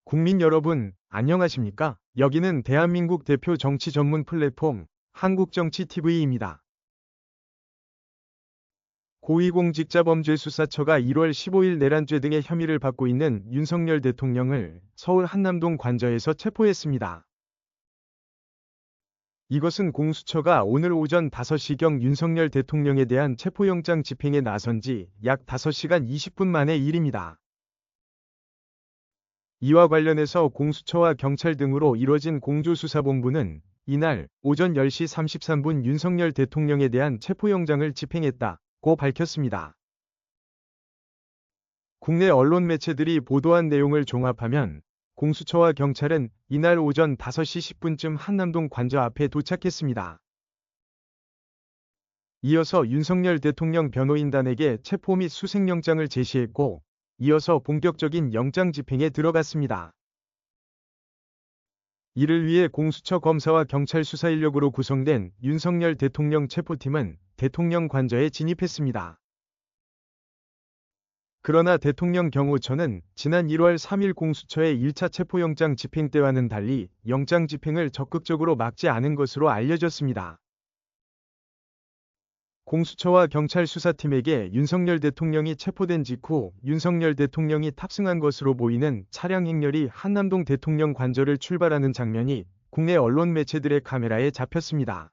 국민 여러분, 안녕하십니까? 여기는 대한민국 대표 정치 전문 플랫폼 한국정치TV입니다. 고위공직자범죄수사처가 1월 15일 내란죄 등의 혐의를 받고 있는 윤석열 대통령을 서울 한남동 관저에서 체포했습니다. 이것은 공수처가 오늘 오전 5시경 윤석열 대통령에 대한 체포영장 집행에 나선 지 약 5시간 20분 만의 일입니다. 이와 관련해서 공수처와 경찰 등으로 이뤄진 공조수사본부는 이날 오전 10시 33분 윤석열 대통령에 대한 체포영장을 집행했다고 밝혔습니다. 국내 언론 매체들이 보도한 내용을 종합하면 공수처와 경찰은 이날 오전 5시 10분쯤 한남동 관저 앞에 도착했습니다. 이어서 윤석열 대통령 변호인단에게 체포 및 수색영장을 제시했고, 이어서 본격적인 영장 집행에 들어갔습니다. 이를 위해 공수처 검사와 경찰 수사 인력으로 구성된 윤석열 대통령 체포팀은 대통령 관저에 진입했습니다. 그러나 대통령 경호처는 지난 1월 3일 공수처의 1차 체포영장 집행 때와는 달리 영장 집행을 적극적으로 막지 않은 것으로 알려졌습니다. 공수처와 경찰 수사팀에게 윤석열 대통령이 체포된 직후 윤석열 대통령이 탑승한 것으로 보이는 차량 행렬이 한남동 대통령 관저를 출발하는 장면이 국내 언론 매체들의 카메라에 잡혔습니다.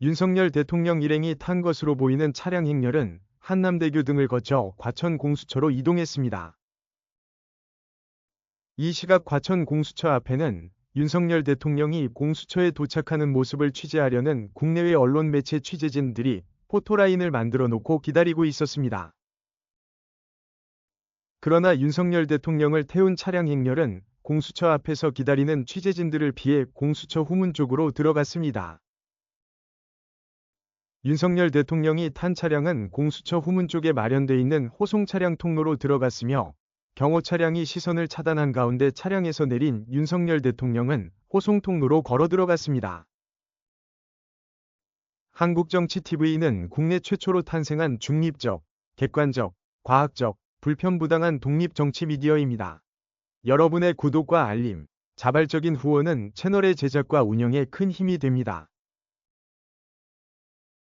윤석열 대통령 일행이 탄 것으로 보이는 차량 행렬은 한남대교 등을 거쳐 과천 공수처로 이동했습니다. 이 시각 과천 공수처 앞에는 윤석열 대통령이 공수처에 도착하는 모습을 취재하려는 국내외 언론 매체 취재진들이 포토라인을 만들어 놓고 기다리고 있었습니다. 그러나 윤석열 대통령을 태운 차량 행렬은 공수처 앞에서 기다리는 취재진들을 피해 공수처 후문 쪽으로 들어갔습니다. 윤석열 대통령이 탄 차량은 공수처 후문 쪽에 마련돼 있는 호송 차량 통로로 들어갔으며, 경호 차량이 시선을 차단한 가운데 차량에서 내린 윤석열 대통령은 호송 통로로 걸어 들어갔습니다. 한국정치TV는 국내 최초로 탄생한 중립적, 객관적, 과학적, 불편부당한 독립 정치 미디어입니다. 여러분의 구독과 알림, 자발적인 후원은 채널의 제작과 운영에 큰 힘이 됩니다.